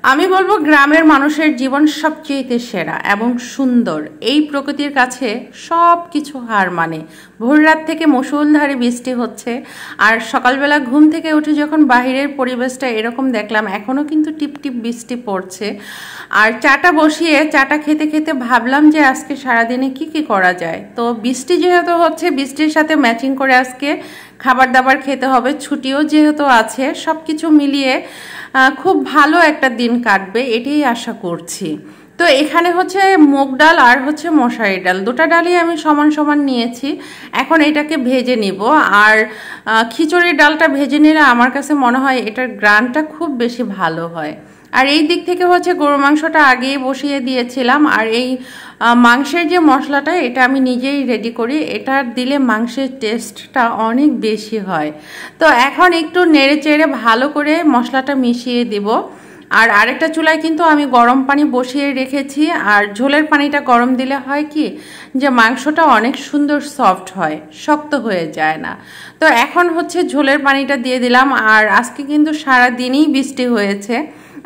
আমি বলবো গ্রামের মানুষের জীবন সবচেয়ে সেরা এবং সুন্দর। এই প্রকৃতির কাছে সব কিছু হার মানে। ভোর রাত থেকে মুষলধারে বৃষ্টি হচ্ছে, আর সকালবেলা ঘুম থেকে উঠে যখন বাহিরের পরিবেশটা এরকম দেখলাম, এখনও কিন্তু টিপটিপ বৃষ্টি পড়ছে। আর চাটা বসিয়ে চাটা খেতে খেতে ভাবলাম যে আজকে সারাদিনে কি কি করা যায়। তো বৃষ্টি যেহেতু হচ্ছে, বৃষ্টির সাথে ম্যাচিং করে আজকে খাবার দাবার খেতে হবে, ছুটিও যেহেতু আছে, সব কিছু মিলিয়ে খুব ভালো একটা দিন কাটবে এটাই আশা করছি। তো এখানে হচ্ছে মুগ ডাল আর হচ্ছে মশারি ডাল, দুটা ডালই আমি সমান সমান নিয়েছি। এখন এটাকে ভেজে নিব। আর খিচুড়ির ডালটা ভেজে নিলে আমার কাছে মনে হয় এটার গ্রানটা খুব বেশি ভালো হয়। আর এই দিক থেকে হচ্ছে গরু মাংসটা আগেই বসিয়ে দিয়েছিলাম। আর এই মাংসের যে মশলাটা, এটা আমি নিজেই রেডি করি, এটা দিলে মাংসের টেস্টটা অনেক বেশি হয়। তো এখন একটু নেড়ে চেড়ে ভালো করে মশলাটা মিশিয়ে দিব। আর আরেকটা চুলায় কিন্তু আমি গরম পানি বসিয়ে রেখেছি। আর ঝোলের পানিটা গরম দিলে হয় কি, যে মাংসটা অনেক সুন্দর সফট হয়, শক্ত হয়ে যায় না। তো এখন হচ্ছে ঝোলের পানিটা দিয়ে দিলাম। আর আজকে কিন্তু সারা দিনই বৃষ্টি হয়েছে,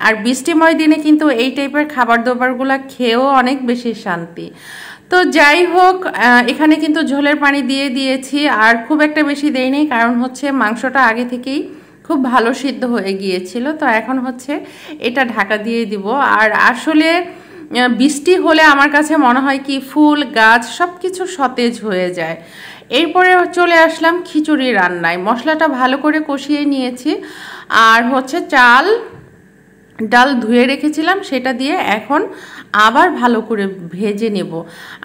আর বৃষ্টিময় দিনে কিন্তু এই টাইপের খাবার দাবারগুলো খেয়েও অনেক বেশি শান্তি। তো যাই হোক, এখানে কিন্তু ঝোলের পানি দিয়ে দিয়েছি, আর খুব একটা বেশি দেইনি, কারণ হচ্ছে মাংসটা আগে থেকেই খুব ভালো সিদ্ধ হয়ে গিয়েছিল। তো এখন হচ্ছে এটা ঢাকা দিয়ে দিব। আর আসলে বৃষ্টি হলে আমার কাছে মনে হয় কি, ফুল গাছ সব কিছু সতেজ হয়ে যায়। এরপরে চলে আসলাম খিচুড়ি রান্নায়। মশলাটা ভালো করে কষিয়ে নিয়েছি, আর হচ্ছে ডাল ধুয়ে রেখেছিলাম, সেটা দিয়ে এখন আবার ভালো করে ভেজে নেব।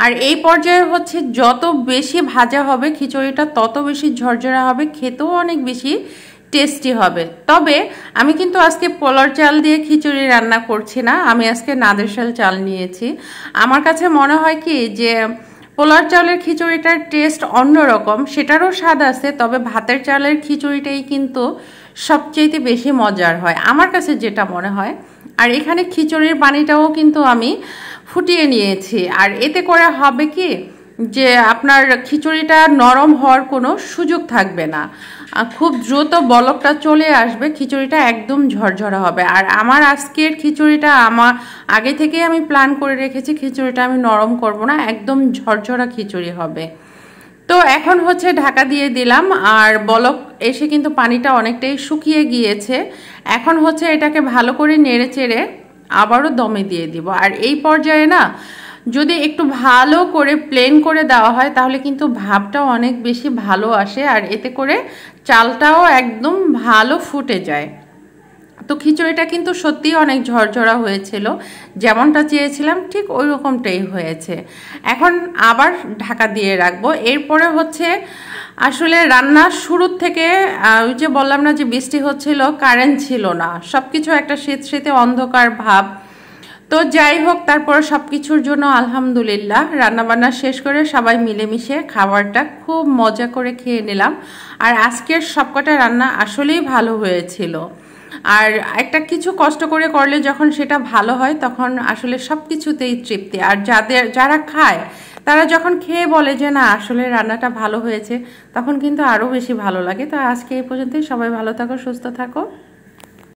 আর এই পর্যায়ে হচ্ছে যত বেশি ভাজা হবে খিচুড়িটা, তত বেশি ঝরঝরা হবে, খেতেও অনেক বেশি টেস্টি হবে। তবে আমি কিন্তু আজকে পোলার চাল দিয়ে খিচুড়ি রান্না করছি না, আমি আজকে নাদেশাল চাল নিয়েছি। আমার কাছে মনে হয় কি, যে পোলার চালের খিচুড়িটার টেস্ট অন্যরকম, সেটারও স্বাদ আছে, তবে ভাতের চালের খিচুড়িটাই কিন্তু সবচেয়ে বেশি মজার হয় আমার কাছে যেটা মনে হয়। আর এখানে খিচুড়ির পানিটাও কিন্তু আমি ফুটিয়ে নিয়েছি। আর এতে করে হবে কি, যে আপনার খিচুড়িটা নরম হওয়ার কোনো সুযোগ থাকবে না, খুব দ্রুত বলকটা চলে আসবে, খিচুড়িটা একদম ঝরঝরা হবে। আর আমার আজকের খিচুড়িটা আমার আগে থেকেই আমি প্ল্যান করে রেখেছি, খিচুড়িটা আমি নরম করব না, একদম ঝরঝরা খিচুড়ি হবে। তো এখন হচ্ছে ঢাকা দিয়ে দিলাম, আর বলক এসে কিন্তু পানিটা অনেকটাই শুকিয়ে গিয়েছে। এখন হচ্ছে এটাকে ভালো করে নেড়ে চেড়ে আবারও দমে দিয়ে দিব। আর এই পর্যায়ে না, যদি একটু ভালো করে প্লেন করে দেওয়া হয়, তাহলে কিন্তু ভাবটাও অনেক বেশি ভালো আসে, আর এতে করে চালটাও একদম ভালো ফুটে যায়। তো খিচুড়িটা কিন্তু সত্যিই অনেক ঝরঝরা হয়েছিল, যেমনটা চেয়েছিলাম ঠিক ওই রকমটাই হয়েছে। এখন আবার ঢাকা দিয়ে রাখবো। এরপরে হচ্ছে আসলে রান্নার শুরুর থেকে ওই যে বললাম না যে বৃষ্টি হচ্ছিল, কারেন্ট ছিল না, সব কিছু একটা শীত শীতে অন্ধকার ভাব। তো যাই হোক, তারপর সব কিছুর জন্য আলহামদুলিল্লাহ রান্নাবান্না শেষ করে সবাই মিলেমিশে খাবারটা খুব মজা করে খেয়ে নিলাম। আর আজকের সবকটা রান্না আসলেই ভালো হয়েছিল। আর একটা কিছু কষ্ট করে করলে যখন সেটা ভালো হয়, তখন আসলে সব কিছুতেই তৃপ্তি। আর যারা খায়, তারা যখন খেয়ে বলে যে না আসলে রান্নাটা ভালো হয়েছে, তখন কিন্তু আরও বেশি ভালো লাগে। তো আজকে এই পর্যন্তই, সবাই ভালো থাকো, সুস্থ থাকো।